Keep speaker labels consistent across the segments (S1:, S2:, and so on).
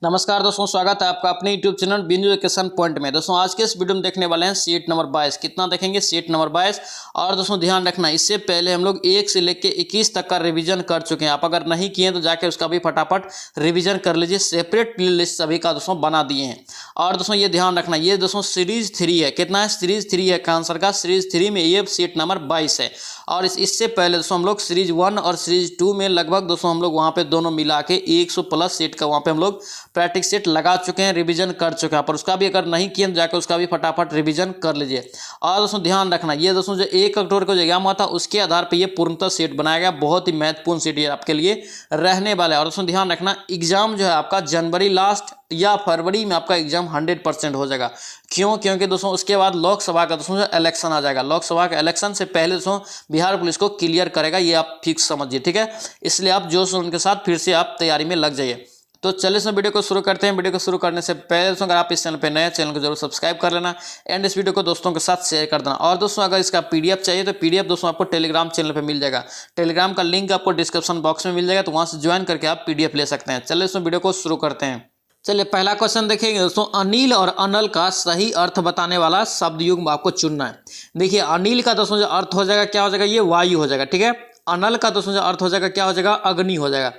S1: नमस्कार दोस्तों, स्वागत है आपका अपने YouTube चैनल बिंदु एजुकेशन पॉइंट में। दोस्तों आज के इस वीडियो में देखने वाले हैं सीट नंबर 22। कितना देखेंगे? Seat number 22। और दोस्तों ध्यान रखना, इससे पहले हम लोग 1 से लेकर 21 तक का रिवीजन कर चुके हैं। आप अगर नहीं किए तो जाके उसका भी फटाफट रिवीजन कर लीजिए। सेपरेट प्ले लिस्ट सभी का दोस्तों बना दिए हैं। और दोस्तों ये ध्यान रखना, ये दोस्तों सीरीज 3 है। कितना है? सीरीज 3 है आंसर का। सीरीज 3 में ये सीट नंबर 22 है। और इससे पहले दोस्तों हम लोग सीरीज 1 और सीरीज 2 में लगभग दोस्तों हम लोग वहाँ पे दोनों मिला के 100 प्लस सीट का वहाँ पे हम लोग प्रैक्टिस सेट लगा चुके हैं, रिवीजन कर चुके हैं। पर उसका भी अगर नहीं किए तो जाकर उसका भी फटाफट रिवीजन कर लीजिए। और दोस्तों ध्यान रखना, ये दोस्तों जो 1 अक्टूबर को जो एग्जाम हुआ था उसके आधार पर ये पूर्णतः सेट बनाया गया। बहुत ही महत्वपूर्ण सेट ये आपके लिए रहने वाला है। और दोस्तों ध्यान रखना, एग्जाम जो है आपका जनवरी लास्ट या फरवरी में आपका एग्जाम 100% हो जाएगा। क्यों? क्योंकि दोस्तों उसके बाद लोकसभा का दोस्तों जो इलेक्शन आ जाएगा। लोकसभा के इलेक्शन से पहले दोस्तों बिहार पुलिस को क्लियर करेगा, ये आप फिक्स समझिए, ठीक है। इसलिए आप जोश उनके साथ फिर से आप तैयारी में लग जाइए। तो चलिए इसमें वीडियो को शुरू करते हैं। वीडियो को शुरू करने से पहले दोस्तों अगर आप इस चैनल पे नए, चैनल को जरूर सब्सक्राइब कर लेना एंड इस वीडियो को दोस्तों के साथ शेयर कर देना। और दोस्तों अगर इसका पीडीएफ चाहिए तो पीडीएफ दोस्तों आपको टेलीग्राम चैनल पे मिल जाएगा। टेलीग्राम का लिंक आपको डिस्क्रिप्शन बॉक्स में मिल जाएगा, तो वहाँ से ज्वाइन करके आप पीडीएफ ले सकते हैं। चलिए इसमें वीडियो को शुरू करते हैं। चलिए पहला क्वेश्चन देखेंगे दोस्तों, अनिल और अनल का सही अर्थ बताने वाला शब्द युग्म आपको चुनना है। देखिए अनिल का दोस्तों जो अर्थ हो जाएगा क्या हो जाएगा? ये वायु हो जाएगा, ठीक है। अनल का दोस्तों जो अर्थ हो जाएगा क्या हो जाएगा? अग्नि हो जाएगा।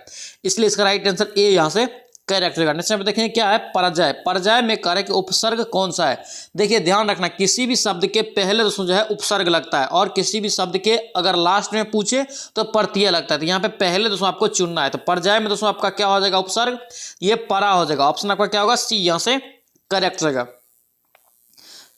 S1: इसलिए इसका राइट आंसर ए यहाँ से करेक्ट होगा। नेक्स्ट देखेंगे क्या है? परजय। परजय में कारक उपसर्ग कौन सा है? देखिए ध्यान रखना, किसी भी शब्द के पहले दोस्तों जो है उपसर्ग लगता है और किसी भी शब्द के अगर लास्ट में पूछे तो प्रत्यय लगता है। तो यहाँ पे पहले दोस्तों आपको चुनना है। तो परजय में दोस्तों आपका क्या हो जाएगा? उपसर्ग, ये परा हो जाएगा। ऑप्शन आपका क्या होगा? सी यहाँ से करेक्ट होगा।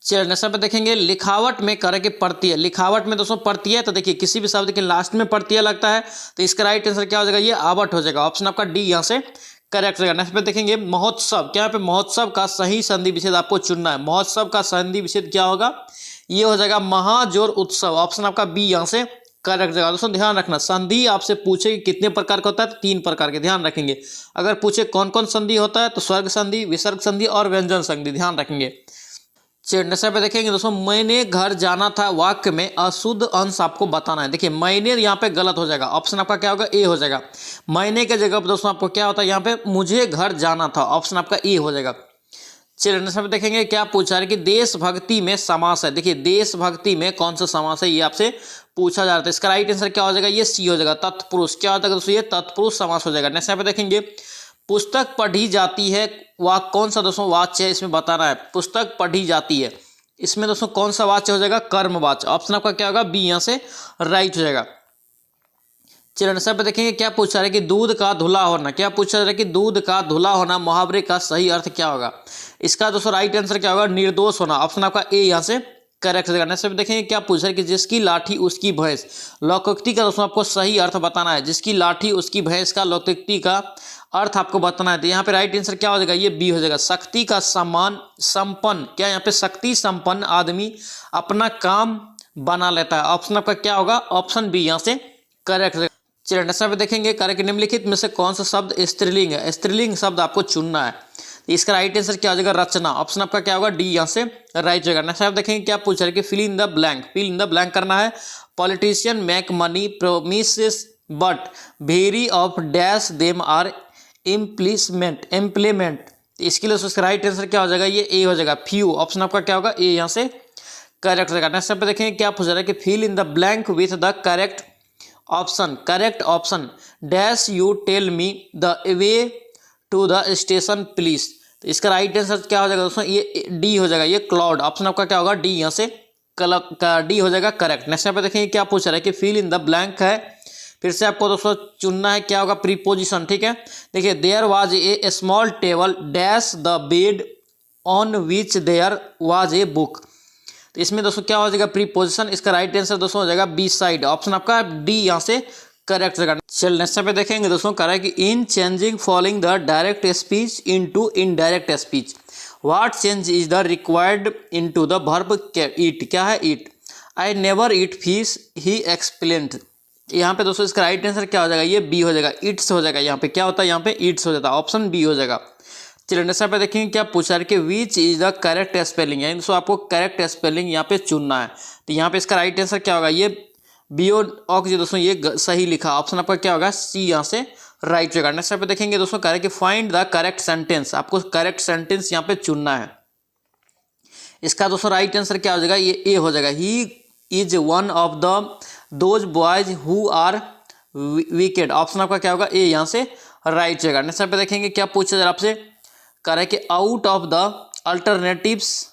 S1: चलिए नेक्स्ट पे देखेंगे, लिखावट में करके प्रत्यय। लिखावट में दोस्तों प्रत्यय, तो देखिए किसी भी शब्द के लास्ट में प्रत्यय लगता है तो इसका राइट आंसर क्या हो जाएगा? ये आवट हो जाएगा। ऑप्शन आपका डी यहाँ से करेक्ट रहेगा। नेक्स्ट पे देखेंगे महोत्सव। क्या यहाँ पे महोत्सव का सही संधि विच्छेद आपको चुनना है। महोत्सव का संधि विच्छेद क्या होगा? ये हो जाएगा महाजोर उत्सव। ऑप्शन आपका बी यहाँ से करेक्ट रहेगा। दोस्तों ध्यान रखना, संधि आपसे पूछे कि कितने प्रकार का होता है, तो 3 प्रकार के ध्यान रखेंगे। अगर पूछे कौन कौन संधि होता है तो स्वर्ग संधि, विसर्ग संधि और व्यंजन संधि, ध्यान रखेंगे। नेक्स्ट पे देखेंगे दोस्तों, मैंने घर जाना था वाक्य में अशुद्ध अंश आपको बताना है। देखिए मैंने यहाँ पे गलत हो जाएगा। ऑप्शन आपका क्या होगा? ए हो जाएगा। मैंने के जगह पर दोस्तों आपको क्या होता है? यहाँ पे मुझे घर जाना था। ऑप्शन आपका ए हो जाएगा। चलिए नेक्स्ट पे देखेंगे क्या पूछा है कि देशभक्ति में समास है। देखिए देशभक्ति में कौन सा समास है ये आपसे पूछा जा रहा था। इसका राइट आंसर क्या हो जाएगा? ये सी हो जाएगा। तत्पुरुष क्या होता है दोस्तों? ये तत्पुरुष समास हो जाएगा। नेक्स्ट पे देखेंगे, पुस्तक पढ़ी जाती है, वह कौन सा दोस्तों वाच्य है इसमें बताना है। पुस्तक पढ़ी जाती है, इसमें दोस्तों कौन सा वाच्य हो जाएगा? कर्मवाच्य। ऑप्शन आपका क्या होगा? बी यहाँ से राइट हो जाएगा। चलिए नेक्स्ट पे देखेंगे क्या पूछा रहा है कि दूध का धुला होना। क्या पूछा रहा है कि दूध का धुला होना मुहावरे का सही अर्थ क्या होगा? इसका दोस्तों राइट आंसर क्या होगा? निर्दोष होना। ऑप्शन आपका ए यहाँ से करेक्ट हो जाएगा। नेक्स्ट पे देखेंगे क्या पूछा है कि जिसकी लाठी उसकी भैंस। लोकोक्ति का दोस्तों आपको सही अर्थ बताना है। जिसकी लाठी उसकी भैंस का लोकोक्ति का अर्थ आपको बताना है। तो यहाँ पे राइट आंसर क्या हो जाएगा? ये बी हो जाएगा। शक्ति का सम्मान संपन्न, क्या यहाँ पे शक्ति संपन्न आदमी अपना काम बना लेता है। ऑप्शन आपका क्या होगा? ऑप्शन बी यहाँ से करेक्ट हो जाएगा। चलिए नेक्स्ट पे देखेंगे कार्य के निम्नलिखित में से कौन सा शब्द स्त्रीलिंग है। स्त्रीलिंग शब्द आपको चुनना है। इसका राइट आंसर क्या हो जाएगा? रचना। ऑप्शन आपका क्या होगा? डी यहाँ से राइट होगा। नेक्स्ट आप देखेंगे क्या पूछ रहा है कि fill in the blank. Fill in the blank करना है। Politician make many promises but very of dash them are implement. इसके लिए उसका राइट आंसर क्या हो जाएगा? ये ए हो जाएगा। फ्यू। ऑप्शन आपका क्या होगा? ए यहाँ से करेक्ट हो जाएगा। नेक्स्ट पे देखेंगे क्या पूछ रहा है कि fill in the blank with the correct option. Correct option dash you tell me the way to the station please. तो इसका राइट आंसर क्या हो जाएगा दोस्तों? ये डी हो जाएगा। ये क्लाउड। ऑप्शन आपका क्या होगा? डी यहाँ से डी हो जाएगा करेक्ट। नेक्स्ट पे देखेंगे क्या पूछ रहा है कि फिल इन द ब्लैंक है। फिर से आपको दोस्तों चुनना है, क्या होगा? प्रीपोजिशन, ठीक है। देखिए there was a small table dash the bed on which there was a book. तो इसमें दोस्तों क्या हो जाएगा? प्रीपोजिशन। इसका राइट आंसर दोस्तों हो जाएगा बी साइड। ऑप्शन आपका डी यहाँ से करेक्ट होगा। चल नेक्स्ट पे देखेंगे दोस्तों कह रहा है कि in changing following the direct speech into indirect speech what change is the required into the verb eat. क्या है? Eat. I never eat fish he explained. यहाँ पे दोस्तों इसका राइट आंसर क्या हो जाएगा? ये बी हो जाएगा। ईट्स हो जाएगा। यहाँ पे क्या होता है? यहाँ पे ईट्स हो जाता है। ऑप्शन बी हो जाएगा। चलिए नेक्स्ट पे देखेंगे क्या पूछा है कि which is the correct spelling. यानी दोस्तों आपको करेक्ट स्पेलिंग यहाँ पे चुनना है। तो यहाँ पे इसका राइट आंसर क्या होगा? ये बीओ ऑक्स दोस्तों ये सही लिखा। ऑप्शन आपका क्या होगा? सी यहाँ से राइट जगह। नेक्स्ट पे देखेंगे दोस्तों कह रहे हैं कि फाइंड द करेक्ट सेंटेंस, आपको करेक्ट सेंटेंस यहाँ पे चुनना है। इसका दोस्तों राइट आंसर क्या हो जाएगा, ये ए हो जाएगा। He is one of the those boys who are wicked, option आपका क्या होगा ए यहाँ से राइट जगह। नेक्स्ट पे देखेंगे क्या पूछा जा रहा है आपसे, कह रहा है कि आउट ऑफ द अल्टरनेटिव्स,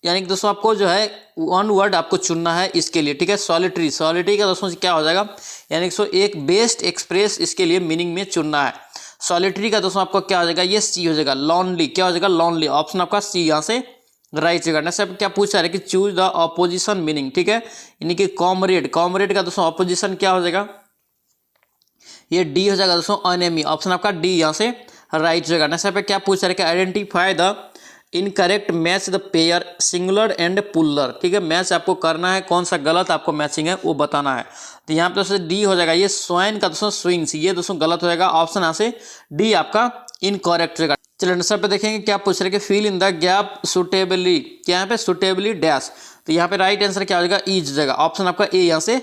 S1: यानी कि दोस्तों आपको जो है वन वर्ड आपको चुनना है इसके लिए, ठीक है। सॉलिटरी, सॉलिटरी का दोस्तों क्या हो जाएगा, यानी कि दोस्तों एक बेस्ट एक्सप्रेस इसके लिए मीनिंग में चुनना है। सॉलिटरी का दोस्तों आपको क्या हो जाएगा, ये सी हो जाएगा। लॉनली क्या हो जाएगा, लॉनली, ऑप्शन आपका सी यहाँ से राइट जगह। नेक्स्ट क्या पूछा है कि चूज द ऑपोजिशन मीनिंग, ठीक है, यानी कि कॉमरेड, कॉमरेड का दोस्तों ऑपोजिशन क्या हो जाएगा, ये डी हो जाएगा दोस्तों एनिमी, ऑप्शन आपका डी यहाँ से राइट जगह। नेक्स्ट पे क्या पूछा है कि identify the incorrect match the pair singular and puller, ठीक है, मैच आपको करना है, कौन सा गलत आपको मैचिंग है वो बताना है। तो यहाँ पे दोस्तों डी हो जाएगा, ये स्वाइन का दोस्तों स्विंग्स, ये दोस्तों गलत हो जाएगा, ऑप्शन यहाँ से डी आपका इनकरेक्ट रहेगा। चलिए नेक्स्ट पे देखेंगे क्या पूछ रहे कि fill in the gap suitably, क्या यहाँ पे सुटेबली डैश, तो यहाँ पे राइट आंसर क्या हो जाएगा, ईज जाएगा, ऑप्शन आपका ए यहाँ से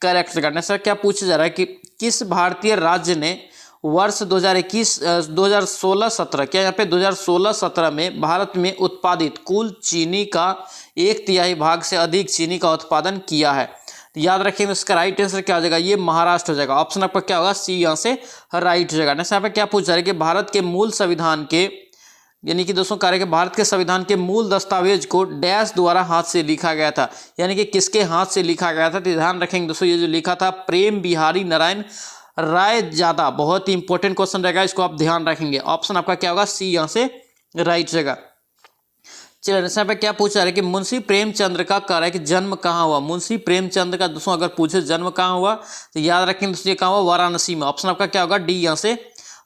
S1: करेक्ट रहेगा। नेक्स्ट क्या पूछा जा रहा है कि किस भारतीय राज्य ने वर्ष 2016-17, क्या यहाँ पे 2016-17 में भारत में उत्पादित कुल चीनी का 1/3 भाग से अधिक चीनी का उत्पादन किया है। तो याद रखेंगे इसका राइट आंसर क्या हो जाएगा, ये महाराष्ट्र हो जाएगा, ऑप्शन आपका क्या होगा सी यहाँ से राइट हो जाएगा। नेक्स्ट यहाँ पे क्या पूछ रहा है कि भारत के मूल संविधान के, यानी कि दोस्तों कह रहे हैं कि भारत के संविधान के मूल दस्तावेज को डैश द्वारा हाथ से लिखा गया था, यानी कि किसके हाथ से लिखा गया था, तो ध्यान रखेंगे दोस्तों ये जो लिखा था प्रेम बिहारी नारायण राय ज्यादा, बहुत ही इंपॉर्टेंट क्वेश्चन रहेगा, इसको आप ध्यान रखेंगे, ऑप्शन आपका क्या होगा सी यहाँ से राइट जगह। चलिए यहाँ पे क्या पूछा है कि मुंशी प्रेमचंद्र का कह रहा है कि जन्म कहाँ हुआ, मुंशी प्रेमचंद्र का दोस्तों अगर पूछे जन्म कहाँ हुआ तो याद रखेंगे दोस्तों ये कहाँ हुआ, वाराणसी में, ऑप्शन आपका क्या होगा डी यहाँ से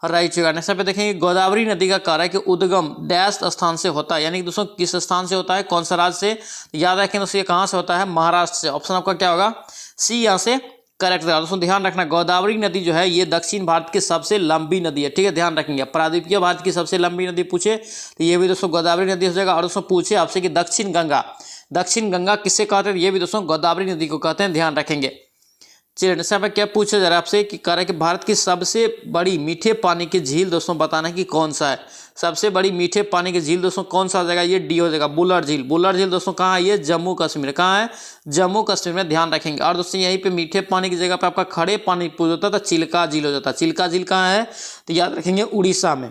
S1: राइट जगह। नेक्स्ट पे देखेंगे गोदावरी नदी का कह रहा है कि उद्गम डैश स्थान से होता है, यानी कि दोस्तों किस स्थान से होता है, कौन सा राज्य से, याद रखेंगे दोस्तों ये कहाँ से होता है, महाराष्ट्र से, ऑप्शन आपका क्या होगा सी यहाँ से करेक्ट रहेगा। दोस्तों ध्यान रखना गोदावरी नदी जो है ये दक्षिण भारत की सबसे लंबी नदी है, ठीक है, ध्यान रखेंगे। प्रायद्वीपीय भारत की सबसे लंबी नदी पूछे तो ये भी दोस्तों गोदावरी नदी हो जाएगा। और दोस्तों पूछे आपसे कि दक्षिण गंगा, दक्षिण गंगा किससे कहते हैं, ये भी दोस्तों गोदावरी नदी को कहते हैं, ध्यान रखेंगे। चलिए नेक्स्ट पे क्या पूछा जा रहा है आपसे कि कह रहा है कि भारत की सबसे बड़ी मीठे पानी की झील दोस्तों बताना है कि कौन सा है, सबसे बड़ी मीठे पानी की झील दोस्तों कौन सा हो जाएगा, ये डी हो जाएगा बुलर झील। बुलर झील दोस्तों कहाँ है, ये जम्मू कश्मीर, कहाँ है, जम्मू कश्मीर में, ध्यान रखेंगे। और दोस्तों यहीं पे मीठे पानी की जगह पे आपका खड़े पानी पूछ होता था, चिल्का झील हो जाता, चिल्का झील कहाँ है, तो याद रखेंगे उड़ीसा में।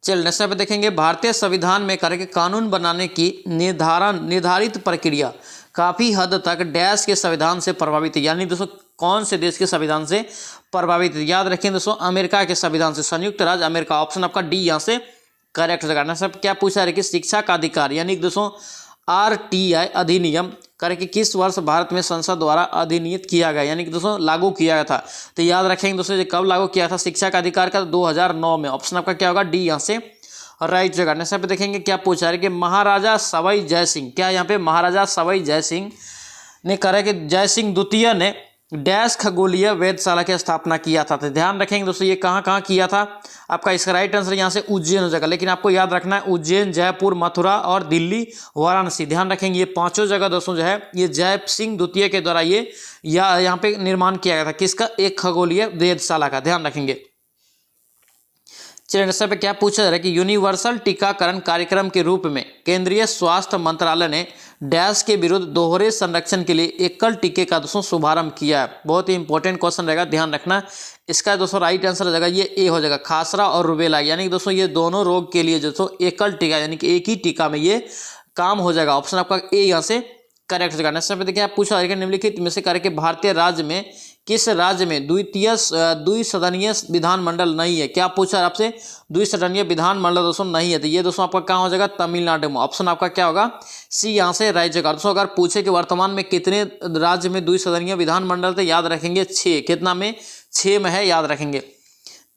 S1: चलिए नेक्स्ट पे देखेंगे भारतीय संविधान में कह रहे कि कानून बनाने की निर्धारित प्रक्रिया काफी हद तक डैश के संविधान से प्रभावित है, यानी दोस्तों कौन से देश के संविधान से प्रभावित है, याद रखें दोस्तों अमेरिका के संविधान से, संयुक्त राज्य अमेरिका, ऑप्शन आपका डी यहाँ से करेक्ट हो जाएगा। सब क्या पूछा है कि शिक्षा का अधिकार, यानी कि दोस्तों RTI अधिनियम करे कि किस वर्ष भारत में संसद द्वारा अधिनियत किया गया, यानी कि दोस्तों लागू किया गया था, तो याद रखेंगे दोस्तों कब लागू किया था शिक्षा का अधिकार का, 2009 में, ऑप्शन आपका क्या होगा डी यहाँ से राइट जगह। नेक्स्ट पे देखेंगे क्या पूछा है कि महाराजा सवाई जय सिंह, क्या यहाँ पे महाराजा सवाई जय सिंह ने कहा कि जय सिंह द्वितीय ने डैश खगोलीय वेधशाला की स्थापना किया था, तो ध्यान रखेंगे दोस्तों ये कहाँ कहाँ किया था, आपका इसका राइट आंसर यहाँ से उज्जैन हो जाएगा, लेकिन आपको याद रखना है उज्जैन, जयपुर, मथुरा और दिल्ली, वाराणसी, ध्यान रखेंगे ये पांचों जगह दोस्तों जो है ये जय सिंह द्वितीय के द्वारा ये यहाँ पे निर्माण किया गया था, किसका, एक खगोलीय वेधशाला का, ध्यान रखेंगे। चलिए नेक्स्ट पे क्या पूछा जा रहा है कि यूनिवर्सल टीकाकरण कार्यक्रम के रूप में केंद्रीय स्वास्थ्य मंत्रालय ने डैश के विरुद्ध दोहरे संरक्षण के लिए एकल टीके का दोस्तों शुभारंभ किया है, बहुत ही इंपॉर्टेंट क्वेश्चन रहेगा, ध्यान रखना। इसका दोस्तों राइट आंसर हो जाएगा ये ए हो जाएगा, खासरा और रुबेला, यानी कि दोस्तों ये दोनों रोग के लिए दोस्तों एकल टीका, यानी कि एक ही टीका में ये काम हो जाएगा, ऑप्शन आपका ए यहाँ से करेक्ट हो जाएगा। नेक्स्ट पे देखिए आप पूछा जाएगा निम्नलिखित में से करके भारतीय राज्य में किस राज्य में द्विसदनीय विधानमंडल नहीं है, क्या पूछा आपसे, द्विसदनीय विधानमंडल दोस्तों नहीं है, तो ये दोस्तों आपका कहाँ हो जाएगा, तमिलनाडु में, ऑप्शन आपका क्या होगा सी यहाँ से राइट जगह। दोस्तों अगर पूछे कि वर्तमान में कितने राज्य में द्विसदनीय विधानमंडल, तो याद रखेंगे 6, कितना में 6 में है, याद रखेंगे।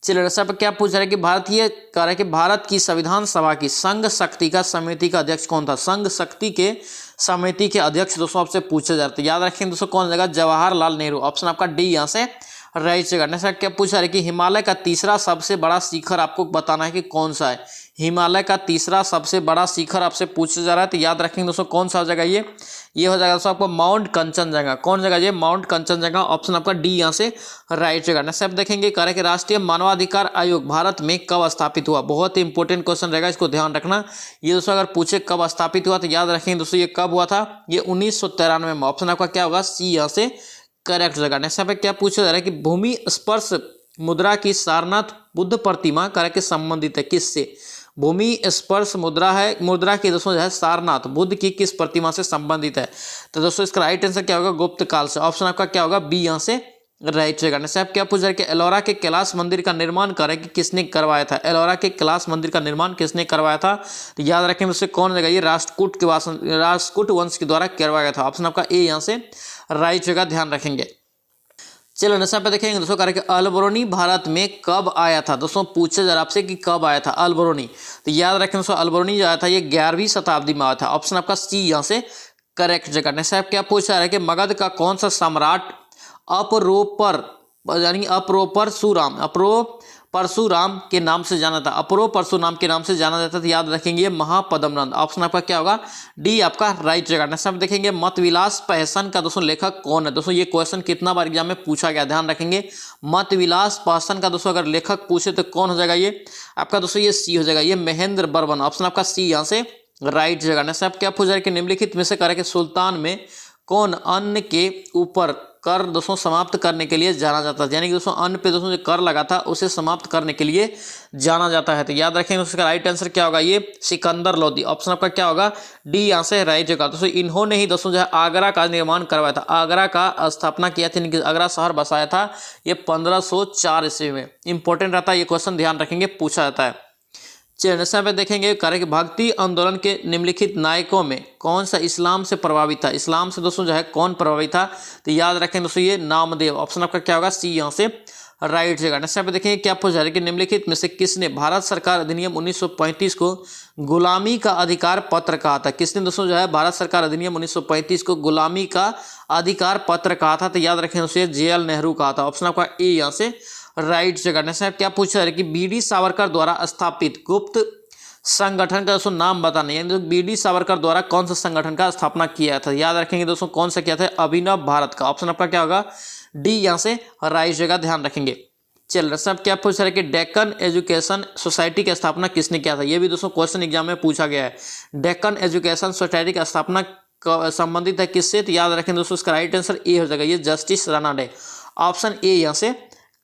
S1: चलिए रसा पर क्या पूछ रहा है कि भारतीय कह रहा है कि भारत की संविधान सभा की संघ शक्ति का समिति का अध्यक्ष कौन था, संघ शक्ति के समिति के अध्यक्ष दोस्तों आपसे पूछा जाता है, याद रखेंगे दोस्तों कौन जाएगा, जवाहरलाल नेहरू, ऑप्शन आपका डी यहाँ से राइट जगह। नेक्स्ट क्या पूछा है कि हिमालय का तीसरा सबसे बड़ा शिखर आपको बताना है कि कौन सा है। हिमालय का तीसरा सबसे बड़ा शिखर आपसे पूछा जा रहा है, तो याद रखेंगे दोस्तों कौन सा हो जाएगा ये हो जाएगा दोस्तों आपको माउंट कंचनजंगा। कौन जगह ये माउंट कंचनजंगा, ऑप्शन आपका डी यहाँ से राइट जगह। नेक्स्ट आप देखेंगे कह रहे कि राष्ट्रीय मानवाधिकार आयोग भारत में कब स्थापित हुआ। बहुत ही इंपॉर्टेंट क्वेश्चन रहेगा, इसको ध्यान रखना। ये दोस्तों अगर पूछे कब स्थापित हुआ तो याद रखेंगे दोस्तों ये कब हुआ था, ये 1993 में। ऑप्शन आपका क्या होगा सी यहाँ से करेक्ट जगह। नेक्स्ट यहाँ पे क्या पूछा जा रहा है कि भूमि स्पर्श मुद्रा की सारनाथ बुद्ध प्रतिमा करे के संबंधित है, किससे। भूमि स्पर्श मुद्रा की दोस्तों जो है सारनाथ बुद्ध की किस प्रतिमा से संबंधित है। तो दोस्तों इसका राइट आंसर क्या होगा गुप्त काल से। ऑप्शन आपका क्या होगा बी यहाँ से राइट जगह। नेक्स्ट आप क्या पूछ रहे हैं कि एलोरा के कैलाश मंदिर का निर्माण करें कि किसने करवाया था। एलोरा के कैलाश मंदिर का निर्माण किसने करवाया था, तो याद रखें उससे कौन जगह ये राष्ट्रकूट वंश के द्वारा करवाया गया था। ऑप्शन आपका ए यहाँ से राइट जगह, ध्यान रखेंगे। चलो नेक्स्ट पे देखेंगे दोस्तों कह रहे कि अल्बेरोनी भारत में कब आया था। दोस्तों पूछे जरा आपसे कि कब आया था अल्बेरोनी, तो याद रखें दोस्तों अल्बेरोनी जो आया था ये 11वीं शताब्दी में आया था। ऑप्शन आपका सी यहाँ से करेक्ट जगह। नेक्स्ट क्या पूछा है कि मगध का कौन सा सम्राट परशुराम के नाम से जाना था। परशुराम के नाम से जाना जाता था, याद रखेंगे महापद्मनंद। ऑप्शन आपका क्या होगा डी आपका राइट जगह। नेक्स्ट आप देखेंगे मतविलास पाषाण का दोस्तों लेखक कौन है। दोस्तों ये क्वेश्चन कितना बार एग्जाम में पूछा गया, ध्यान रखेंगे। मतविलास पाषाण का दोस्तों अगर लेखक पूछे तो कौन हो जाएगा ये आपका दोस्तों ये सी हो जाएगा, ये महेंद्र बर्मन। ऑप्शन आपका सी यहाँ से राइट जगह। नेक्स्ट आप क्या पूछ रहे हैं कि निम्नलिखित में से कह रहे कि सुल्तान में कौन अन्न के ऊपर कर दोस्तों समाप्त करने के लिए जाना जाता है। यानी कि दोस्तों अन्न पे दोस्तों जो कर लगा था उसे समाप्त करने के लिए जाना जाता है। तो याद रखेंगे उसका राइट आंसर क्या होगा ये सिकंदर लोदी। ऑप्शन आपका क्या होगा डी यहाँ से राइट जगह। दोस्तों इन्होंने ही दोस्तों जो है आगरा का निर्माण करवाया था, आगरा का स्थापना किया था, आगरा शहर बसाया था ये 1504 ईस्वी में। इंपॉर्टेंट रहता है ये क्वेश्चन, ध्यान रखेंगे पूछा जाता है। चलिए पे देखेंगे कह रहे कि भक्ति आंदोलन के निम्नलिखित नायकों में कौन सा इस्लाम से प्रभावित था। इस्लाम से दोस्तों जो है कौन प्रभावित था, तो याद रखें दोस्तों ये नामदेव। ऑप्शन आपका क्या होगा सी यहाँ से राइट जगह। नेक्स्ट पे देखेंगे क्या पूछा जा रहा है कि निम्नलिखित में से किसने भारत सरकार अधिनियम 1935 को गुलामी का अधिकार पत्र कहा था। किसने दोस्तों जो है भारत सरकार अधिनियम 1935 को गुलामी का अधिकार पत्र कहा था, तो याद रखें दोस्तों JL नेहरू कहा था। ऑप्शन आपका ए यहाँ से राइट जगह। नेक्स्ट क्या पूछा है कि BD सावरकर द्वारा स्थापित गुप्त संगठन का दोस्तों नाम बताना। यानी BD सावरकर द्वारा कौन सा संगठन का स्थापना किया था, याद रखेंगे दोस्तों कौन सा किया था अभिनव भारत का। ऑप्शन आपका क्या होगा डी यहाँ से राइट जगह, ध्यान रखेंगे। चल सब क्या पूछ रहे हैं कि डेक्कन एजुकेशन सोसाइटी की स्थापना किसने किया था। ये भी दोस्तों क्वेश्चन एग्जाम में पूछा गया है। डेक्कन एजुकेशन सोसाइटी की स्थापना संबंधित है किससे, तो याद रखें दोस्तों इसका राइट आंसर ए हो जाएगा, ये जस्टिस रानाडे। ऑप्शन ए यहाँ से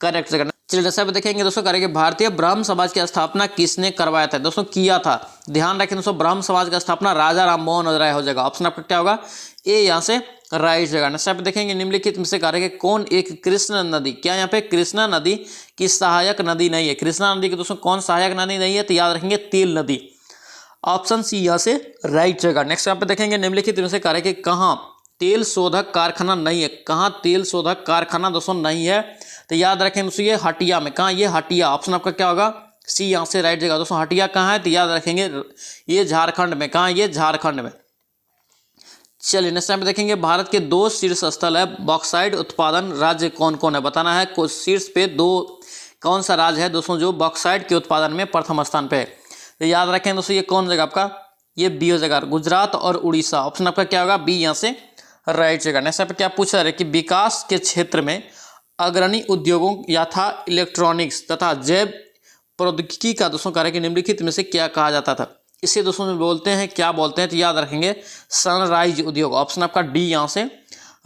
S1: करेक्ट जगह। चलिए सब देखेंगे दोस्तों करेंगे भारतीय ब्राह्म समाज की स्थापना किसने करवाया था। दोस्तों किया था, ध्यान रखें दोस्तों ब्राह्म समाज की स्थापना राजा राममोहन राय हो जाएगा। ऑप्शन आपका क्या होगा ए यहाँ से राइट जगह। नेक्स्ट आप देखेंगे निम्नलिखित में से करेंगे कौन एक कृष्णा नदी, क्या यहाँ पे कृष्णा नदी की सहायक नदी नहीं है। कृष्णा नदी की दोस्तों कौन सहायक नदी नहीं है, तो याद रखेंगे तेल नदी। ऑप्शन सी यहाँ से राइट जगह। नेक्स्ट आप देखेंगे निम्नलिखित में से करेंगे कहाँ तेल शोधक कारखाना नहीं है। कहाँ तेल शोधक कारखाना दोस्तों नहीं है, तो याद रखें दोस्तों ये हटिया में। कहाँ ये हटिया। ऑप्शन आपका क्या होगा सी यहाँ से राइट जगह। दोस्तों हटिया कहाँ है, तो याद रखेंगे ये झारखंड में। कहाँ ये झारखंड में। चलिए नेक्स्ट टाइम देखेंगे भारत के 2 शीर्ष स्थल है बॉक्साइट उत्पादन राज्य कौन कौन है, बताना है। कुछ शीर्ष पे 2 कौन सा राज्य है दोस्तों जो बॉक्साइट के उत्पादन में प्रथम स्थान पे है, तो याद रखें दोस्तों ये कौन जगह आपका ये बी हो जाएगा गुजरात और उड़ीसा। ऑप्शन आपका क्या होगा बी यहाँ से राइट जगह। नेक्स्ट पे क्या पूछा है कि विकास के क्षेत्र में अग्रणी उद्योगों यथा इलेक्ट्रॉनिक्स तथा जैव प्रौद्योगिकी का दोस्तों कार्य के निम्नलिखित में से क्या कहा जाता था। इसे दोस्तों में बोलते हैं क्या बोलते हैं, तो याद रखेंगे सनराइज उद्योग। ऑप्शन आपका डी यहाँ से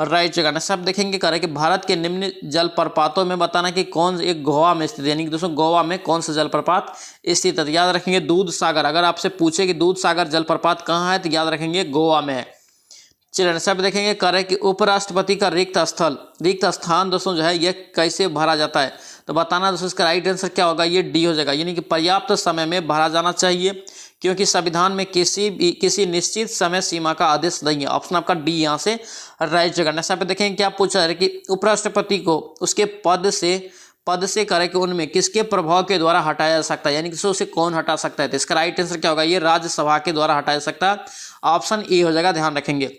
S1: राइट जगह। नेक्स्ट आप देखेंगे कह रहे कि भारत के निम्न जलप्रपातों में बताना कि कौन एक गोवा में स्थित है, यानी कि दोस्तों गोवा में कौन सा जलप्रपात स्थित है, तो याद रखेंगे दूध सागर। अगर आपसे पूछे कि दूध सागर जलप्रपात कहाँ है, तो याद रखेंगे गोवा में है। चलिए सब देखेंगे कह रहे कि उपराष्ट्रपति का रिक्त स्थान दोस्तों जो है ये कैसे भरा जाता है, तो बताना दोस्तों इसका राइट आंसर क्या होगा ये डी हो जाएगा, यानी कि पर्याप्त समय में भरा जाना चाहिए क्योंकि संविधान में किसी निश्चित समय सीमा का आदेश नहीं है। ऑप्शन आपका डी यहाँ से राइट जगह। नेक्स्ट पे देखेंगे क्या पूछा है कि उपराष्ट्रपति को उसके पद से करे कि उनमें किसके प्रभाव के द्वारा हटाया जा सकता है, यानी कि उसे कौन हटा सकता है, तो इसका राइट आंसर क्या होगा ये राज्यसभा के द्वारा हटाया जा सकता है। ऑप्शन ए हो जाएगा, ध्यान रखेंगे।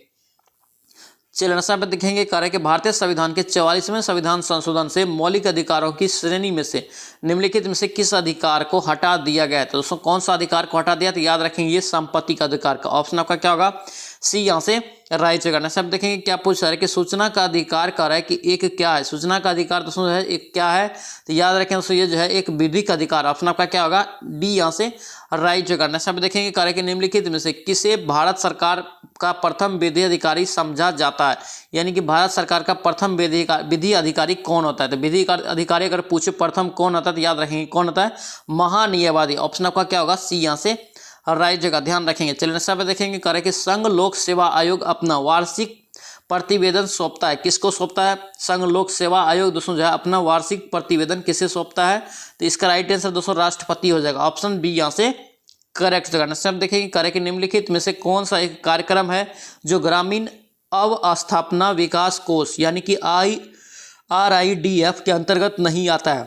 S1: चलिए नेक्स्ट पे देखेंगे कार्य के भारतीय संविधान के 44वें संविधान संशोधन से मौलिक अधिकारों की श्रेणी में से निम्नलिखित में से किस अधिकार को हटा दिया गया है। तो दोस्तों कौन सा अधिकार को हटा दिया, तो याद रखेंगे ये संपत्ति का अधिकार का। ऑप्शन आपका क्या होगा, सी यहाँ से राइट जगह। नेक्स्ट देखेंगे क्या पूछ रहा है कि सूचना का अधिकार कह रहा है कि एक क्या है, सूचना का अधिकार दोस्तों जो है एक क्या है, तो याद रखें दोस्तों ये जो है एक विधिक अधिकार। ऑप्शन आपका क्या होगा, डी यहाँ से राइट जगह। नेक्स्ट देखेंगे कह रहा है कि निम्नलिखित में से किसे भारत सरकार का प्रथम विधि अधिकारी समझा जाता है, यानी कि भारत सरकार का प्रथम विधि अधिकारी कौन होता है। तो विधि अधिकारी अगर पूछे प्रथम कौन होता है तो याद रखेंगे कौन होता है, महान्यायवादी। ऑप्शन आपका क्या होगा, सी यहाँ से राइट जगह, ध्यान रखेंगे। चलिए नेक्स्ट पे देखेंगे करें कि संघ लोक सेवा आयोग अपना वार्षिक प्रतिवेदन सौंपता है, किसको सौंपता है, संघ लोक सेवा आयोग दोस्तों जो है अपना वार्षिक प्रतिवेदन किसे सौंपता है, तो इसका राइट आंसर दोस्तों राष्ट्रपति हो जाएगा। ऑप्शन बी यहाँ से करेक्ट जगह। नेक्स्ट देखेंगे करें कि निम्नलिखित में से कौन सा एक कार्यक्रम है जो ग्रामीण अवस्थापना विकास कोष यानी कि RIDF के अंतर्गत नहीं आता है।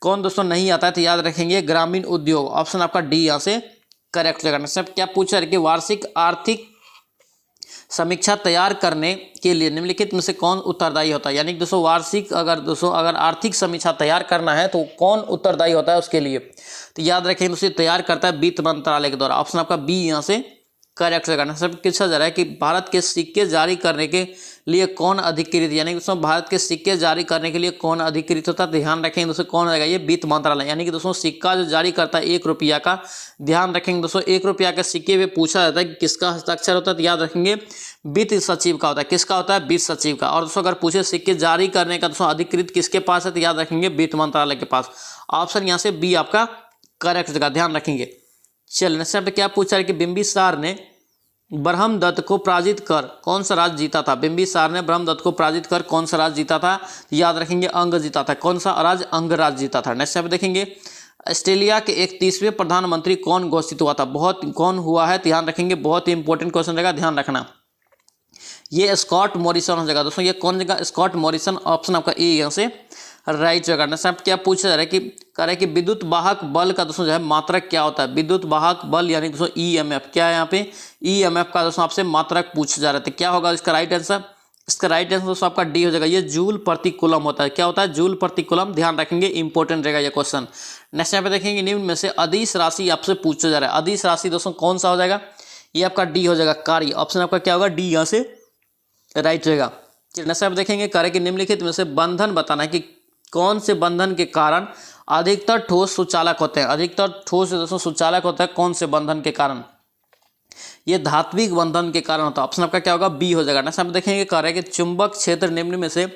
S1: कौन दोस्तों नहीं आता है, तो याद रखेंगे ग्रामीण उद्योग। ऑप्शन आपका डी यहाँ से करेक्ट जगह। सब क्या पूछा है कि वार्षिक आर्थिक समीक्षा तैयार करने के लिए निम्नलिखित में से कौन उत्तरदायी होता है, यानी कि दोस्तों वार्षिक अगर आर्थिक समीक्षा तैयार करना है तो कौन उत्तरदायी होता है उसके लिए, तो याद रखें उसे तैयार करता है वित्त मंत्रालय के द्वारा। ऑप्शन आपका बी यहाँ से करेक्ट करना। सब पूछा जा रहा है कि भारत के सिक्के जारी करने के लिए कौन अधिकृत, यानी कि दोस्तों भारत के सिक्के जारी करने के लिए कौन अधिकृत होता है, ध्यान रखेंगे दोस्तों कौन रहेगा, ये वित्त मंत्रालय। यानी कि दोस्तों सिक्का जो जारी करता है 1 रुपया का, ध्यान रखेंगे दोस्तों 1 रुपया के सिक्के पे पूछा जाता है कि किसका हस्ताक्षर होता है, तो याद रखेंगे वित्त सचिव का होता है। किसका होता है, वित्त सचिव का। और दोस्तों अगर पूछे सिक्के जारी करने का दोस्तों अधिकृत किसके पास है, तो याद रखेंगे वित्त मंत्रालय के पास। ऑप्शन यहाँ से बी आपका करेक्ट जगह, ध्यान रखेंगे। चलिए नेक्स्ट पे क्या पूछा है कि बिंबिसार ने ब्रह्मदत्त को पराजित कर कौन सा राज्य जीता था, बिंबिसार ने ब्रह्मदत्त को पराजित कर कौन सा राज्य जीता था, याद रखेंगे अंग जीता था। कौन सा राज्य, अंग राज्य जीता था। नेक्स्ट पे देखेंगे ऑस्ट्रेलिया के 31वें प्रधानमंत्री कौन घोषित हुआ था, कौन हुआ है, ध्यान रखेंगे बहुत ही इंपॉर्टेंट क्वेश्चन रहेगा, ध्यान रखना। ये स्कॉट मॉरिसन हो जाएगा दोस्तों, ये कौन जगह, स्कॉट मॉरिसन। ऑप्शन आपका ए यहाँ से राइट जगह। नेक्स्ट आप क्या पूछा जा रहा है कि कह रहा है कि विद्युत वाहक बल का दोस्तों जो है मात्रक क्या होता है, विद्युत वाहक बल यानी दोस्तों EMF। क्या है यहाँ पे, EMF का दोस्तों आपसे मात्रक पूछा जा रहा है, तो क्या होगा इसका राइट आंसर, इसका राइट आंसर दोस्तों आपका डी हो जाएगा। ये जूल प्रति कूलम होता है। क्या होता है, जूल प्रति कूलम, ध्यान रखेंगे इंपॉर्टेंट रहेगा ये क्वेश्चन। नेक्स्ट यहाँ पे देखेंगे निम्न में से अदिश राशि आपसे पूछा जा रहा है, अदिश राशि दोस्तों कौन सा हो जाएगा, ये आपका डी हो जाएगा, कार्य। ऑप्शन आपका क्या होगा, डी यहाँ से राइट रहेगा। नेक्स्ट आप देखेंगे कार्य के निम्नलिखित में से बंधन बताना है कि कौन से बंधन के कारण अधिकतर ठोस सुचालक होते हैं, अधिकतर ठोस दोस्तों सुचालक होता है कौन से बंधन के कारण, ये धात्विक बंधन के कारण होता है। ऑप्शन आपका क्या होगा, बी हो जाएगा। नेक्स्ट हम देखेंगे कह रहे हैं कि चुंबक क्षेत्र निम्न में से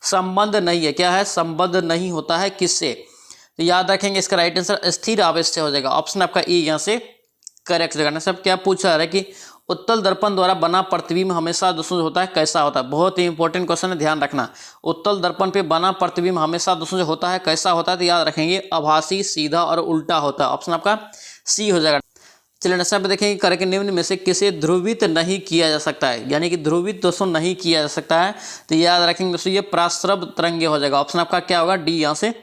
S1: संबंध नहीं है, क्या है, संबंध नहीं होता है किससे, तो याद रखेंगे इसका राइट आंसर स्थिर आवेश से हो जाएगा। ऑप्शन आपका ए यहाँ से करेक्ट हो जाएगा। नेक्स्ट अब क्या पूछा जा रहा है कि उत्तल दर्पण द्वारा बना प्रतिबिंब हमेशा दोस्तों होता है कैसा होता है, बहुत ही इंपॉर्टेंट क्वेश्चन है, ध्यान रखना। उत्तल दर्पण पे बना प्रतिबिंब हमेशा दोस्तों जो होता है कैसा होता है, तो याद रखेंगे आभासी, सीधा और उल्टा होता है। ऑप्शन आपका सी हो जाएगा। चलिए नेक्स्ट पे देखेंगे करके निम्न में से किसे ध्रुवित नहीं किया जा सकता है, यानी कि ध्रुवित दोस्तों नहीं किया जा सकता है, तो याद रखेंगे दोस्तों ये प्राश्रव तरंगे हो जाएगा। ऑप्शन आपका क्या होगा, डी यहाँ से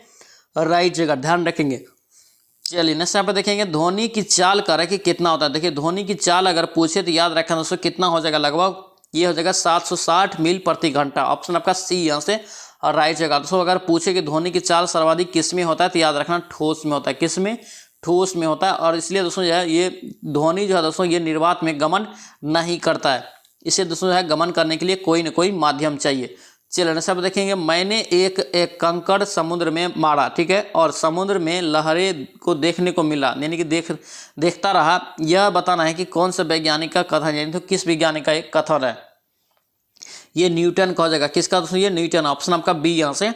S1: राइट जगह, ध्यान रखेंगे। चलिए नेक्स्ट यहाँ पे देखेंगे ध्वनि की चाल का है कि कितना होता है। देखिए ध्वनि की चाल अगर पूछे तो याद रखें दोस्तों कितना हो जाएगा, लगभग ये हो जाएगा 760 मील प्रति घंटा। ऑप्शन आपका सी यहाँ से और राइट जगह। दोस्तों अगर पूछे कि ध्वनि की चाल सर्वाधिक किस में होता है, तो याद रखना ठोस में होता है, किस में, ठोस में होता है। और इसलिए दोस्तों जो है ये ध्वनि जो है दोस्तों ये निर्वात में गमन नहीं करता है, इसे दोस्तों जो है गमन करने के लिए कोई न कोई माध्यम चाहिए। चलिए सब देखेंगे मैंने एक कंकड़ समुद्र में मारा, ठीक है, और समुद्र में लहरें को देखने को मिला, यानी कि देखता रहा। यह बताना है कि कौन सा वैज्ञानिक का कथन है, यानी तो किस वैज्ञानिक का एक कथन है, ये न्यूटन का हो जाएगा। किसका दोस्तों, ये न्यूटन। ऑप्शन आपका बी यहाँ से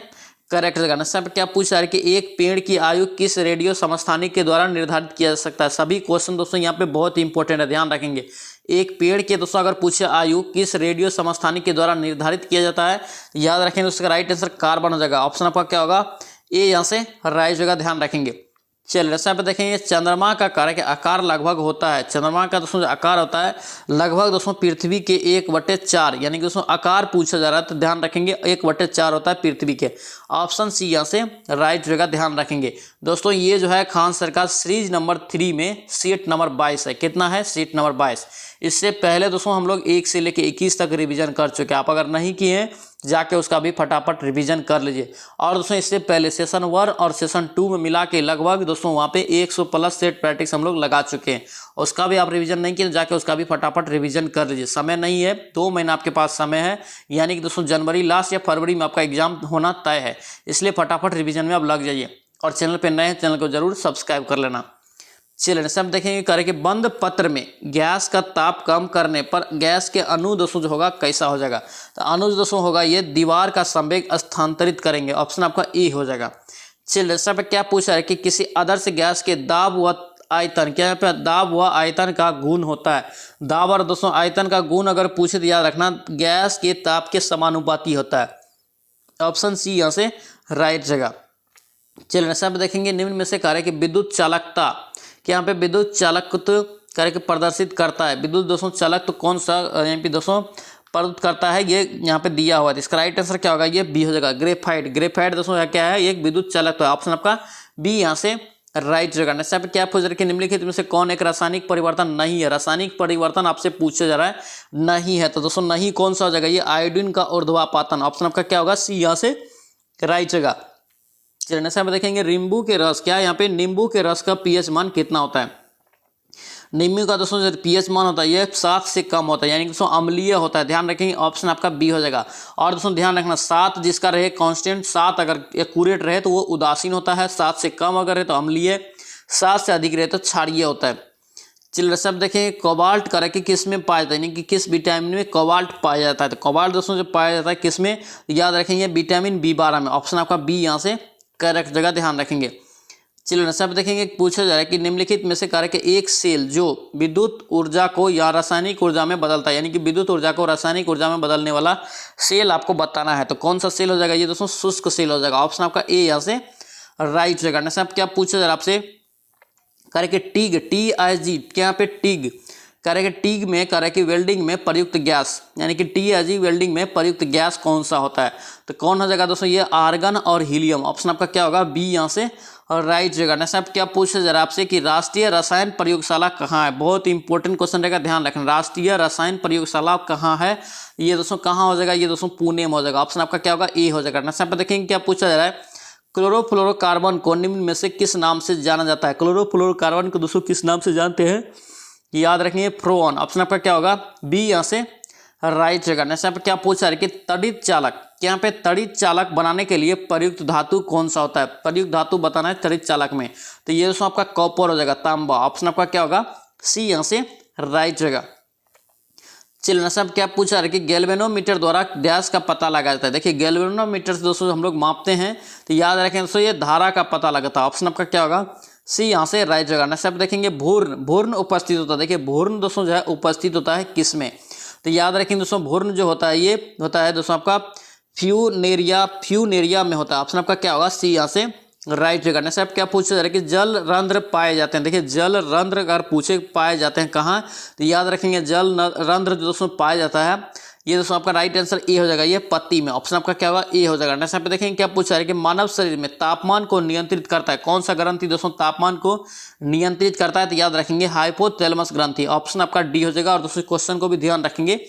S1: करेक्ट जगह। सब क्या पूछा है कि एक पेड़ की आयु किस रेडियो समस्थानिक के द्वारा निर्धारित किया जा सकता है। सभी क्वेश्चन दोस्तों यहाँ पे बहुत ही इंपॉर्टेंट है, ध्यान रखेंगे। एक पेड़ के दोस्तों अगर पूछे आयु किस रेडियो समस्थानिक के द्वारा निर्धारित किया जाता है, याद रखेंगे उसका राइट आंसर कार्बन हो जाएगा। ऑप्शन आपका क्या होगा, ए यहाँ से राइट जगह, ध्यान रखेंगे। चलिए यहाँ पे देखेंगे चंद्रमा का कार्य के आकार लगभग होता है, चंद्रमा का दोस्तों जो आकार होता है लगभग दोस्तों पृथ्वी के 1/4, यानी कि दोस्तों आकार पूछा जा रहा है तो ध्यान रखेंगे 1/4 होता है पृथ्वी के। ऑप्शन सी यहाँ से राइट जगह, ध्यान रखेंगे। दोस्तों ये जो है खान सर का सीरीज नंबर 3 में सीट नंबर 22 है। कितना है? Seat number 22। इससे पहले दोस्तों हम लोग 1 से लेकर 21 तक रिवीजन कर चुके हैं। आप अगर नहीं किए हैं जाके उसका भी फटाफट रिवीजन कर लीजिए। और दोस्तों इससे पहले सेशन 1 और सेशन 2 में मिला के लगभग दोस्तों वहाँ पे 100+ सेट प्रैक्टिस हम लोग लगा चुके हैं। उसका भी आप रिवीजन नहीं किए जाके उसका भी फटाफट रिवीजन कर लीजिए। समय नहीं है, 2 महीना आपके पास समय है, यानी कि दोस्तों जनवरी लास्ट या फरवरी में आपका एग्जाम होना तय है। इसलिए फटाफट रिवीजन में आप लग जाइए। और चैनल पे नए हैं, चैनल को जरूर सब्सक्राइब कर लेना। चलिए नेक्स्ट हम देखेंगे करें कि बंद पत्र में गैस का ताप कम करने पर गैस के अणु दोस्तों जो होगा कैसा हो जाएगा। तो अणु दोस्तों होगा ये दीवार का संवेग स्थानांतरित करेंगे। ऑप्शन आपका ए हो जाएगा। चलिए नेक्स्ट पे क्या पूछा है कि किसी आदर्श गैस के दाब व आयतन, क्या यहाँ पे दाब व आयतन का गुण होता है। दाब और दोस्तों आयतन का गुण अगर पूछे तो याद रखना गैस के ताप के समानुपाती होता है। ऑप्शन सी यहाँ से राइट जगह। चलिए सब देखेंगे निम्न में से कार्य की विद्युत चालकता, कि यहाँ पे विद्युत चालकत्व कार्य प्रदर्शित करता है। विद्युत दोस्तों चालक तो कौन सा यहाँ पे दोस्तों प्रदत्त करता है, ये यहाँ पे दिया हुआ है। इसका राइट आंसर क्या होगा? ये बी हो जाएगा, ग्रेफाइट। ग्रेफाइट दोस्तों क्या है? एक विद्युत चालक तो है। ऑप्शन आपका बी यहाँ से राइट जगह। नेक्स्ट यहाँ पे क्या पूछ रहे कि निम्नलिखित में से कौन एक रासायनिक परिवर्तन नहीं है। रासायनिक परिवर्तन आपसे पूछा जा रहा है, नहीं है। तो दोस्तों नहीं कौन सा हो जाएगा? ये आयोडीन का ऊर्ध्वापातन। ऑप्शन आपका क्या होगा? सी यहाँ से राइट जगह। चलिए नेक्स्ट यहाँ पे देखेंगे नींबू के रस, क्या यहाँ पे नींबू के रस का पीएच मान कितना होता है। नींबू का दोस्तों जो पीएच मान होता है ये 7 से कम होता है, यानी कि दोस्तों अम्लीय होता है। ध्यान रखेंगे ऑप्शन आपका बी हो जाएगा। और दोस्तों ध्यान रखना 7 जिसका रहे कांस्टेंट, 7 अगर एक्यूरेट रहे तो वो उदासीन होता है, 7 से कम अगर है तो अम्लीय, 7 से अधिक रहे तो क्षारीय होता है। चलिए सब देखेंगे कोबाल्ट करे कि किस में पाया जाता है, यानी कि किस विटामिन में कोबाल्ट पाया जाता है। तो कोबाल्ट दोस्तों जो पाया जाता है किस में, याद रखेंगे विटामिन B12 में। ऑप्शन आपका बी यहाँ से करेक्ट जगह, ध्यान रखेंगे। चलिए सब देखेंगे पूछा जा रहा है कि निम्नलिखित में से कार्य के एक सेल जो विद्युत ऊर्जा को या रासायनिक ऊर्जा में बदलता है, यानी कि विद्युत ऊर्जा को रासायनिक ऊर्जा में बदलने वाला सेल आपको बताना है। तो कौन सा सेल हो जाएगा? ये दोस्तों शुष्क सेल हो जाएगा। ऑप्शन आपका ए यहाँ से राइट जगह। नेक्स्ट आप क्या पूछा जा रहा है आपसे, कार्य के टिग, TIG, क्या यहाँ पे टिग कार्य के टिग में कार्य की वेल्डिंग में प्रयुक्त गैस, यानी कि TIG वेल्डिंग में प्रयुक्त गैस कौन सा होता है। तो कौन हो जाएगा दोस्तों? ये आर्गन और हीलियम। ऑप्शन आपका क्या होगा? बी यहाँ से और राइट जगह। नेक्स्ट आप क्या पूछे जा रहा है आपसे कि राष्ट्रीय रसायन प्रयोगशाला कहाँ है। बहुत इंपॉर्टेंट क्वेश्चन रहेगा, ध्यान रखना। राष्ट्रीय रसायन प्रयोगशाला कहाँ है, ये दोस्तों कहाँ हो जाएगा? ये दोस्तों पुणे में हो जाएगा। ऑप्शन आपका क्या होगा? ए हो जाएगा। नेक्स्ट आप देखेंगे क्या पूछा जा रहा है, क्लोरोफ्लोरोकार्बन को निम्न में से किस नाम से जाना जाता है। क्लोरोफ्लोरोकार्बन को दोस्तों किस नाम से जानते हैं? याद रखेंगे फ्रोन। ऑप्शन आपका क्या होगा? बी यहाँ से राइट जगह। नेक्स्ट यहाँ पे क्या पूछा है कि तड़ित चालक, यहाँ पे तड़ित चालक बनाने के लिए प्रयुक्त धातु कौन सा होता है। प्रयुक्त धातु बताना है तड़ित चालक में, तो ये दोस्तों आपका कॉपर हो जाएगा, तांबा। ऑप्शन आपका क्या होगा? सी यहाँ से राइट जगह। चलिए नेक्स्ट अब क्या पूछा है कि गैल्वेनोमीटर द्वारा गैस का पता लगाया जाता है। देखिए गैल्वेनोमीटर से दोस्तों हम लोग मापते हैं, तो याद रखें दोस्तों ये धारा का पता लगता है। ऑप्शन आपका क्या होगा? सी यहाँ से राइट जगह। नेक्स्ट आप देखेंगे भूर्ण, भूर्ण उपस्थित होता है। देखिए भूर्ण दोस्तों जो है उपस्थित होता है किस में, तो याद रखें दोस्तों भूर्ण जो होता है ये होता है दोस्तों आपका फ्यूनेरिया में होता है। ऑप्शन आपका क्या होगा? सी यहाँ से राइट जगह। नेक्स्ट आप क्या पूछा जा रहा है कि जल रंध्र पाए जाते हैं। देखिए जल रंध्र अगर पूछे पाए जाते हैं कहाँ, तो याद रखेंगे जल रंध्र जो दोस्तों पाया जाता है, ये दोस्तों आपका राइट आंसर ए हो जाएगा, ये पत्ती में। ऑप्शन आपका क्या होगा? ए हो जाएगा। नेक्स्ट यहाँ पे देखेंगे क्या पूछा है कि मानव शरीर में तापमान को नियंत्रित करता है कौन सा ग्रंथि दोस्तों तापमान को नियंत्रित करता है, तो याद रखेंगे हाइपोथैलेमस ग्रंथि। ऑप्शन आपका डी हो जाएगा। और दोस्तों क्वेश्चन को भी ध्यान रखेंगे,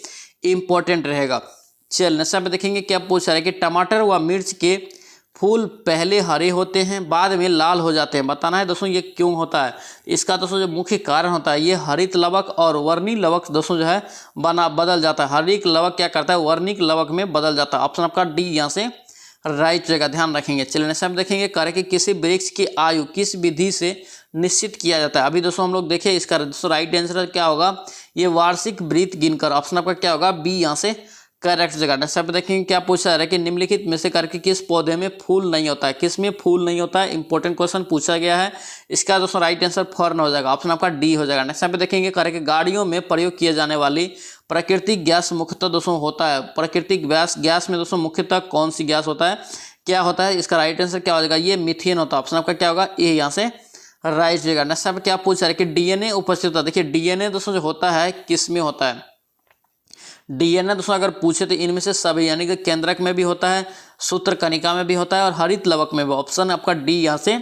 S1: इंपॉर्टेंट रहेगा। चलिए नेक्स्ट यहाँ पे देखेंगे क्या पूछा है कि टमाटर व मिर्च के फूल पहले हरे होते हैं बाद में लाल हो जाते हैं, बताना है दोस्तों ये क्यों होता है। इसका दोस्तों जो मुख्य कारण होता है ये हरित लवक और वर्णिक लवक दोस्तों जो है बदल जाता है। हरित लवक क्या करता है? वर्णिक लवक में बदल जाता है। ऑप्शन आपका डी यहाँ से राइट जगह, ध्यान रखेंगे। चलिए नेक्स्ट हम देखेंगे कार्य कि किसी वृक्ष की आयु किस विधि से निश्चित किया जाता है। अभी दोस्तों हम लोग देखें इसका दोस्तों राइट आंसर क्या होगा? ये वार्षिक वृत्त गिनकर। ऑप्शन आपका क्या होगा? बी यहाँ से करेक्ट जगह। नेक्स्ट आप देखेंगे क्या पूछा जा रहा है कि निम्नलिखित में से करके किस पौधे में फूल नहीं होता है, किस में फूल नहीं होता है। इंपॉर्टेंट क्वेश्चन पूछा गया है, इसका दोस्तों राइट आंसर फर्न हो जाएगा। ऑप्शन आपका डी हो जाएगा। नेक्स्ट आप देखेंगे करके गाड़ियों में प्रयोग किए जाने वाली प्राकृतिक गैस मुख्यतः दोस्तों होता है। प्राकृतिक गैस में दोस्तों मुख्यतः कौन सी गैस होता है, क्या होता है? इसका राइट आंसर क्या हो जाएगा? ये मीथेन होता है। ऑप्शन आपका क्या होगा? ए यहाँ से राइट जगह। नेक्स्ट आप क्या पूछा है कि डीएनए उपस्थित होता है। देखिए डीएनए दोस्तों जो होता है किस में होता है? डीएनए दोस्तों अगर पूछे तो इनमें से सभी, यानी कि केंद्रक में भी होता है, सूत्र कणिका में भी होता है और हरित लवक में भी। ऑप्शन आपका डी यहाँ से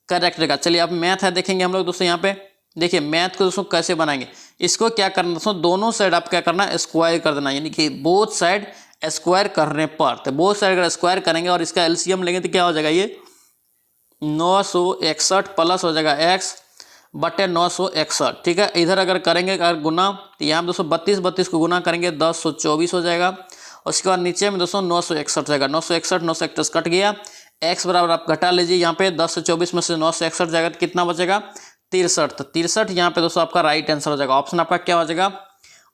S1: करेक्ट जगह। चलिए अब मैथ है देखेंगे हम लोग दोस्तों। यहाँ पे देखिए मैथ को दोस्तों कैसे बनाएंगे, इसको क्या करना दोस्तों, दोनों साइड आप क्या करना है, स्क्वायर कर देना, यानी कि बोथ साइड स्क्वायर करने पर, तो बोथ साइड अगर स्क्वायर करेंगे और इसका एलसीएम लेंगे तो क्या हो जाएगा, ये 961 प्लस हो जाएगा x बटे 961। ठीक है, इधर अगर करेंगे अगर गुना तो यहाँ पे दोस्तों 32 को गुना करेंगे 1024 हो जाएगा। उसके बाद नीचे में दोस्तों 961 जाएगा, 961 कट गया। x बराबर आप घटा लीजिए, यहाँ पे 10 से 24 में से 961 जाएगा तो कितना बचेगा 63। तो 63 यहाँ पे दोस्तों आपका राइट आंसर हो जाएगा। ऑप्शन आपका क्या हो जाएगा,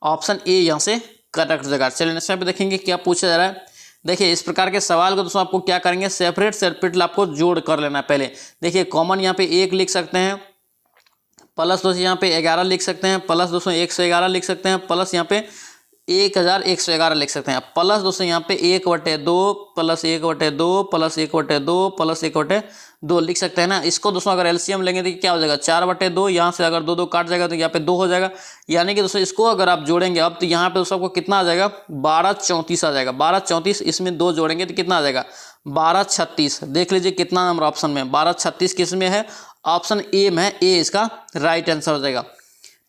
S1: ऑप्शन ए यहाँ से करेक्ट हो जाएगा। चलिए नेक्स्ट पे देखेंगे क्या पूछा जा रहा है। देखिए इस प्रकार के सवाल को दोस्तों आपको क्या करेंगे, सेपरेट आपको जोड़ कर लेना है पहले। देखिए कॉमन यहाँ पे 1 लिख सकते हैं, प्लस दोस्तों यहाँ पे 11 लिख सकते हैं, प्लस दोस्तों 111 लिख सकते हैं, प्लस यहाँ पे 1111 लिख सकते हैं, प्लस दोस्तों यहाँ पे 1/2 प्लस 1/2 प्लस 1/2 प्लस 1/2 लिख सकते हैं ना। इसको दोस्तों अगर एलसीएम लेंगे तो क्या हो जाएगा 4/2, यहाँ से अगर 2 काट जाएगा तो यहाँ पे 2 हो जाएगा। यानी कि दोस्तों इसको अगर आप जोड़ेंगे अब तो यहाँ पे दोस्तों आपको कितना आ जाएगा 1234 आ जाएगा। 1234 इसमें 2 जोड़ेंगे तो कितना आ जाएगा 1236। देख लीजिए कितना नंबर ऑप्शन में 1236 किस में है, ऑप्शन ए में है, ए इसका राइट आंसर हो जाएगा।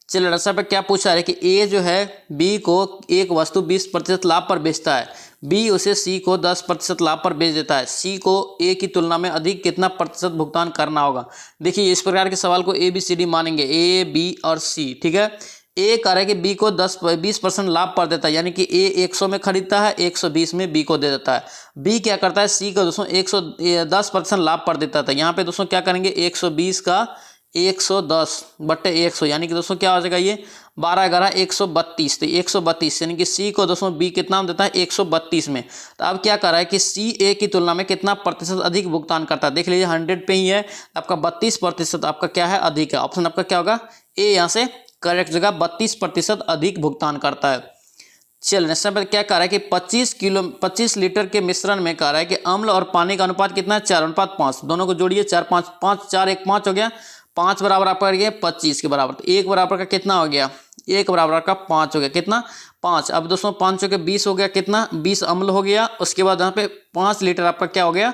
S1: चलिए रस्सा पे क्या पूछा है कि ए जो है बी को एक वस्तु 20% लाभ पर बेचता है, बी उसे सी को 10% लाभ पर बेच देता है, सी को ए की तुलना में अधिक कितना प्रतिशत भुगतान करना होगा। देखिए इस प्रकार के सवाल को ए बी सी डी मानेंगे, ए बी और सी। ठीक है, ए कह रहा है कि बी को 20% लाभ पर देता है, यानी कि ए 100 में खरीदता है, 120 में बी को दे देता है। बी क्या करता है, सी को दोस्तों 110% लाभ पर देता था। यहाँ पे दोस्तों क्या करेंगे 120 का 110/100, यानी कि दोस्तों क्या हो जाएगा ये 12 11 132, तो 132 यानी कि सी को दोस्तों बी कितना देता है 132 में। तो अब क्या कर रहा है कि सी ए की तुलना में कितना प्रतिशत अधिक भुगतान करता है। देख लीजिए 100 पे ही है, आपका 32% आपका क्या है अधिक है। ऑप्शन आपका क्या होगा ए यहाँ से करेक्ट जगह, 32% अधिक भुगतान करता है। चलिए नेक्स्ट पर क्या कह रहा है कि 25 लीटर के मिश्रण में कह रहा है कि अम्ल और पानी का अनुपात कितना है 4:5। दोनों को जोड़िए 4 5 5 4 1 5 हो गया, 5 बराबर आपका गया 25 के बराबर, तो 1 बराबर का कितना हो गया 1 बराबर का 5 हो गया, कितना 5। अब दोस्तों 5 के 20 हो गया, कितना 20 अम्ल हो गया। उसके बाद यहाँ पे 5 लीटर आपका क्या हो गया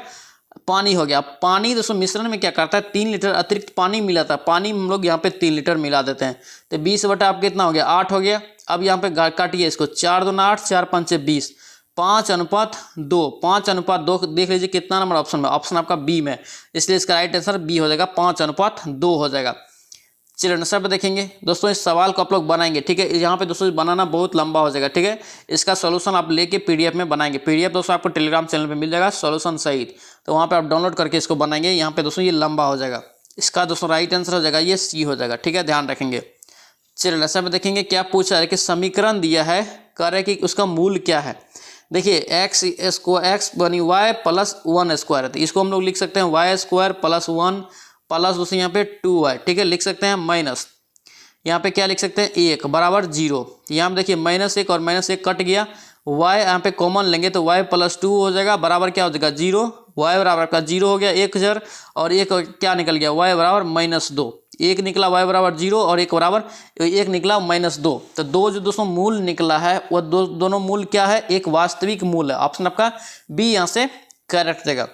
S1: पानी हो गया। पानी दोस्तों मिश्रण में क्या करता है 3 लीटर अतिरिक्त पानी मिला था, पानी हम लोग यहाँ पे 3 लीटर मिला देते हैं, तो 20 बटा आप कितना हो गया 8 हो गया। अब यहाँ पे काटिए इसको, 4 दूना 8 4 5 20, 5:2, 5:2 देख लीजिए कितना नंबर ऑप्शन में, ऑप्शन आपका बी में, इसलिए इसका राइट आंसर बी हो जाएगा, 5:2 हो जाएगा। चलिए नेक्स्ट पे देखेंगे दोस्तों, इस सवाल को आप लोग बनाएंगे। ठीक है, यहाँ पे दोस्तों बनाना बहुत लंबा हो जाएगा। ठीक है, इसका सॉल्यूशन आप लेके पीडीएफ में बनाएंगे। पीडीएफ दोस्तों आपको टेलीग्राम चैनल पे मिल जाएगा सॉल्यूशन सहित, तो वहाँ पे आप डाउनलोड करके इसको बनाएंगे। यहाँ पे दोस्तों ये लंबा हो जाएगा, इसका दोस्तों राइट आंसर हो जाएगा ये सी हो जाएगा। ठीक है, ध्यान रखेंगे। चलिए नेक्स्ट पे देखेंगे क्या पूछा है कि समीकरण दिया है, कह रहे कि उसका मूल क्या है। देखिए एक्स बनी वाई प्लस 1 स्क्वायर है, तो इसको हम लोग लिख सकते हैं वाई स्क्वायर प्लस 1 प्लस दोस्तों यहाँ पे 2y। ठीक है, लिख सकते हैं माइनस, यहाँ पे क्या लिख सकते हैं 1 बराबर 0। यहाँ पे देखिए -1 और -1 कट गया, y यहाँ पे कॉमन लेंगे तो y + 2 हो जाएगा, बराबर क्या हो जाएगा 0। y बराबर का 0 हो गया 1000, और एक क्या निकल गया y बराबर -2। एक निकला y बराबर 0 और एक बराबर 1 निकला -2। तो दो जो दोस्तों मूल निकला है वो दोनों मूल क्या है, एक वास्तविक मूल है। ऑप्शन आपका बी यहाँ से करेक्ट देगा।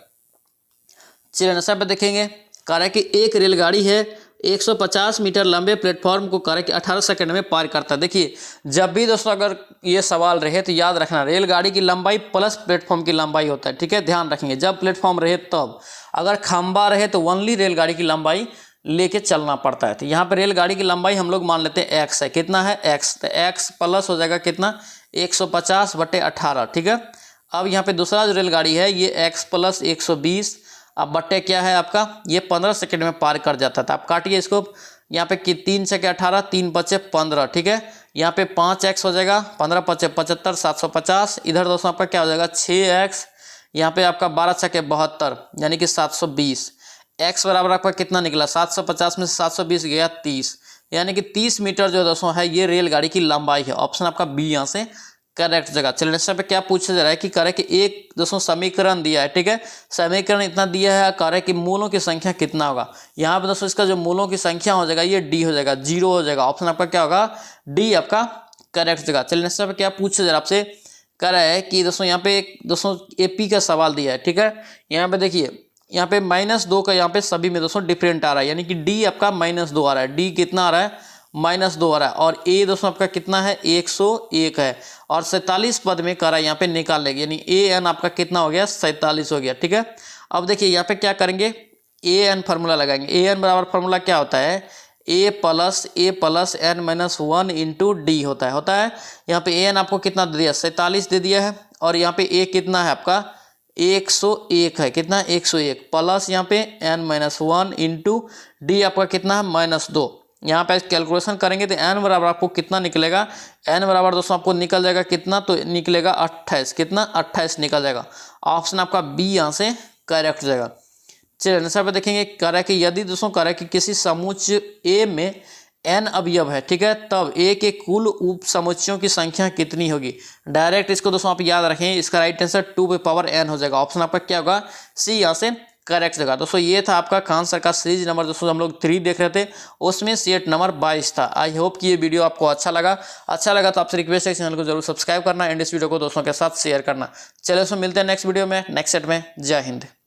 S1: चलिए नेक्स्ट पे देखेंगे, कह रहा है कि एक रेलगाड़ी है 150 मीटर लंबे प्लेटफॉर्म को कह रहा है कि 18 सेकंड में पार करता है। देखिए जब भी दोस्तों अगर ये सवाल रहे तो याद रखना रेलगाड़ी की लंबाई प्लस प्लेटफॉर्म की लंबाई होता है। ठीक है, ध्यान रखेंगे, जब प्लेटफॉर्म रहे तब, अगर खंबा रहे तो ओनली रेलगाड़ी की लंबाई लेके चलना पड़ता है। तो यहाँ पर रेलगाड़ी की लंबाई हम लोग मान लेते हैं x है, कितना है x, तो x प्लस हो जाएगा कितना 150/18। ठीक है, अब यहाँ पे दूसरा जो रेलगाड़ी है ये x + 120, अब बट्टे क्या है आपका ये 15 सेकंड में पार कर जाता था। आप काटिए इसको, यहाँ पे कि 3 × 18 3 × 5 15। ठीक है, यहाँ पे 5x हो जाएगा, 15 × 5 75 750। इधर दोस्तों आपका क्या हो जाएगा 6x, यहाँ पे आपका 12 × 6 72 यानी कि 720। x बराबर आपका कितना निकला 750 में से 720 गया 30, यानी कि 30 मीटर जो दोस्तों है ये रेलगाड़ी की लंबाई है। ऑप्शन आपका बी यहाँ से करेक्ट जगह। चलिए नेक्स्ट पे क्या पूछा जा रहा है कि कह रहा है कि एक दोस्तों समीकरण दिया है। ठीक है, समीकरण इतना दिया है, कह रहा है कि मूलों की संख्या कितना होगा। यहाँ पे दोस्तों इसका जो मूलों की संख्या हो जाएगा ये डी हो जाएगा, 0 हो जाएगा। ऑप्शन आपका क्या होगा डी आपका करेक्ट जगह। चलिए नेक्स्ट पे क्या पूछा जा रहा है आपसे, कह रहा है कि दोस्तों यहाँ पे एक दोस्तों एपी का सवाल दिया है। ठीक है, यहाँ पे देखिए यहाँ पे -2 का यहाँ पे सभी में दोस्तों डिफरेंट आ रहा है, यानी कि डी आपका -2 आ रहा है। डी कितना आ रहा है? -2 आ रहा है। और ए दोस्तों आपका कितना है? 101 है। और 47 पद में करा यहाँ पे निकाल लेंगे, यानी ए एन आपका कितना हो गया? 47 हो गया। ठीक है, अब देखिए यहाँ पे क्या करेंगे, ए एन फार्मूला लगाएंगे। ए एन बराबर फार्मूला क्या होता है? A plus N minus 1 into D होता है। यहाँ पे ए एन आपको कितना दे दिया? 47 दे दिया है। और यहाँ पे ए कितना है आपका? 101 है। कितना? 101 प्लस यहाँ पे एन माइनस 1 इंटू डी आपका कितना है? -2। यहाँ पे कैलकुलेशन करेंगे तो एन बराबर आपको कितना निकलेगा? एन बराबर दोस्तों आपको निकल जाएगा कितना? तो निकलेगा 28। कितना? 28 निकल जाएगा। ऑप्शन आपका बी यहाँ से करेक्ट हो जाएगा। चलिए आंसर पे देखेंगे, करें कि यदि दोस्तों करें कि किसी समुच्चय ए में n अवयव है, ठीक है, तब ए के कुल उप समुच्चयों की संख्या कितनी होगी? डायरेक्ट इसको दोस्तों आप याद रखें, इसका राइट आंसर 2 पे पावर n हो जाएगा। ऑप्शन आपका क्या होगा? सी यहाँ से करेक्ट जगह। दोस्तों ये था आपका खान सर का सीरीज नंबर दोस्तों हम लोग 3 देख रहे थे, उसमें सेट नंबर 22 था। आई होप कि ये वीडियो आपको अच्छा लगा तो आपसे रिक्वेस्ट है चैनल को जरूर सब्सक्राइब करना एंड इस वीडियो को दोस्तों के साथ शेयर करना। चलिए दोस्तों मिलते हैं नेक्स्ट वीडियो में, नेक्स्ट सेट में। जय हिंद।